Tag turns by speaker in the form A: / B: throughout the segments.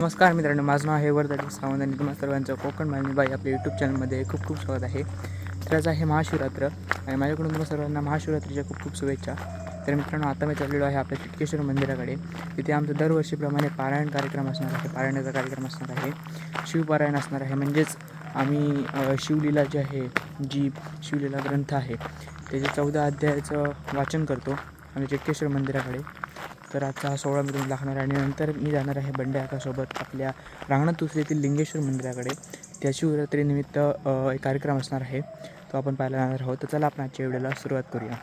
A: नमस्कार मित्रांनो, माझं नाव आहे वर्धन सावंत आणि तुम्हा सर्वांचं कोकण मालनीबाई आपल्या यूट्यूब चॅनलमध्ये खूप खूप स्वागत आहे. तर आज आहे महाशिवरात्र आणि माझ्याकडून तुम्हा सर्वांना महाशिवरात्रीच्या खूप खूप शुभेच्छा. तर मित्रांनो, आता मी चाललेलो आहे आपल्या चिटकेश्वर मंदिराकडे. तिथे आमचं दरवर्षीप्रमाणे पारायण कार्यक्रम असणार आहे. पारायणाचा कार्यक्रम असणार आहे, शिवपारायण असणार आहे. म्हणजेच आम्ही शिवलीला जी आहे, जी शिवलीला ग्रंथ आहे त्याचे 14 अध्यायाचं वाचन करतो आम्ही चिटकेश्वर मंदिराकडे. तर आजचा हा सोहळा मी तुम्हाला दाखवणार आहे आणि नंतर मी जाणार आहे बंड्या काकासोबत आपल्या रांगणात येथील लिंगेश्वर मंदिराकडे. त्या शिवरात्रीनिमित्त एक कार्यक्रम असणार आहे, तो आपण पाहायला जाणार आहोत. तर चला आपण आजच्या व्हिडिओला सुरुवात करूया.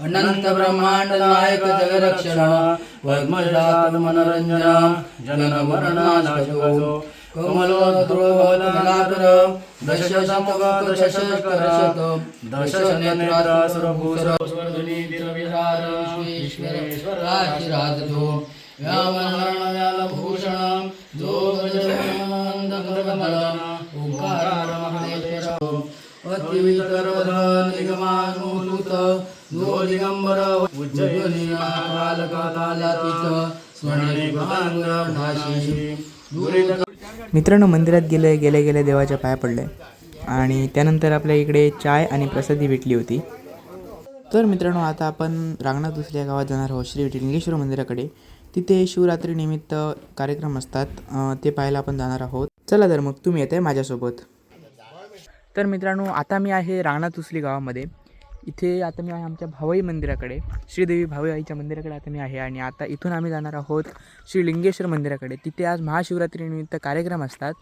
B: अनंत ब्रह्मांड नायक जगरक्षण वैद्मजात मनोरंजन जनन मरणाशो कमलोद्रोमलाकर दशशतक दशनेत्रासुरभूषरध्वनि दिरविहार ईश्वराशिराजतो व्यामरणव्यालभूषण जो गजमन्दकमल ओंकार महेश्वर अतिवितरधन निगमानुत नो दिगंबर उज्जयिनी कालकालातीत स्वर्णिभांग नाशी.
A: मित्रांनो, मंदिरात गेल्या देवाच्या पाया पडले आणि त्यानंतर आपल्या इकडे चाय आणि प्रसादी भेटली होती. तर मित्रांनो, आता आपण रांगणात दुसऱ्या गावात जाणार आहोत श्री लिंगेश्वर मंदिराकडे. तिथे शिवरात्रीनिमित्त कार्यक्रम असतात, ते पाहायला आपण जाणार आहोत. चला तर मग तुम्ही येताय माझ्यासोबत. तर मित्रांनो, आता मी आहे रांगणात उसली गावामध्ये. इथे आता मी आहे आमच्या भावई मंदिराकडे, श्रीदेवी भावई आईच्या मंदिराकडे आता मी आहे. आणि आता इथून आम्ही जाणार आहोत श्री लिंगेश्वर मंदिराकडे. तिथे आज महाशिवरात्रीनिमित्त कार्यक्रम असतात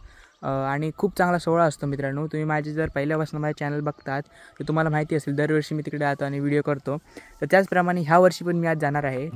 A: आणि खूप चांगला सोहळा असतो. मित्रांनो, तुम्ही माझे जर पहिल्यापासून माझ्या चॅनल बघतात तर तुम्हाला माहिती असेल, दरवर्षी मी तिकडे जातो आणि व्हिडिओ करतो. तर त्याचप्रमाणे ह्या वर्षी पण मी आज जाणार आहे.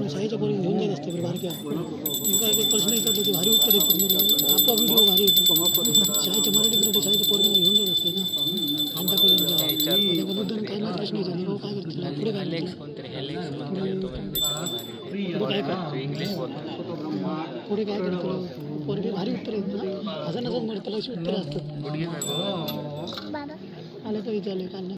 B: शाळेच्या पोरी घेऊन जात असते बारक्या एक प्रश्न विचारतो ते भारी उत्तर येतात आपला व्हिडिओ भारी शाळेच्या मराठी शाळेच्या पोरी घेऊन जात असते ना अंतापर्यंत काही ना प्रश्न विचारले भाऊ काय करतील पुढे पुढे काय करतो पोरगे भारी उत्तर येत ना असं नसत म्हणत त्याला अशी उत्तर असतात आलं तर विचारले काल नाही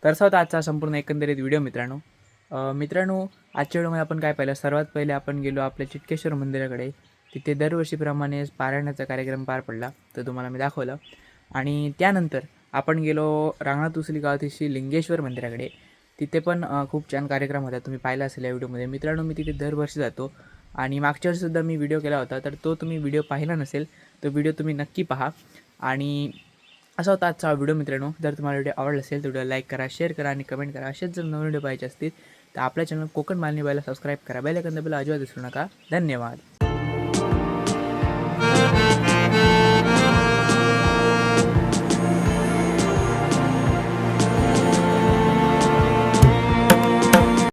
A: तर असा होता आजचा संपूर्ण एकंदरीत व्हिडिओ मित्रांनो. आजच्या व्हिडिओमध्ये आपण काय पाहिलं, सर्वात पहिले आपण गेलो आपल्या चिटकेश्वर मंदिराकडे. तिथे दरवर्षीप्रमाणे पारायणाचा कार्यक्रम पार पडला, तर तुम्हाला मी दाखवलं. आणि त्यानंतर आपण गेलो रांगणात उसली गावातील लिंगेश्वर मंदिराकडे. तिथे पण खूप छान कार्यक्रम होता, तुम्ही पाहिला असेल या व्हिडिओमध्ये. मित्रांनो, मी तिथे दरवर्षी जातो आणि मागच्या वर्षीसुद्धा मी व्हिडिओ केला होता, तर तो तुम्ही व्हिडिओ पाहिला नसेल तो व्हिडिओ तुम्ही नक्की पहा. आणि असा होता आजचा व्हिडिओ मित्रांनो. जर तुम्हाला व्हिडिओ आवडला असेल तर व्हिडिओ लाईक करा, शेअर करा आणि कमेंट करा. असेच जर नवीन व्हिडिओ पाहिजे असतील तर आपल्या चॅनल कोकण मालनी बायला सबस्क्राईब करा. बेल आयकॉन दाबायला अजिबात विसरू नका. धन्यवाद.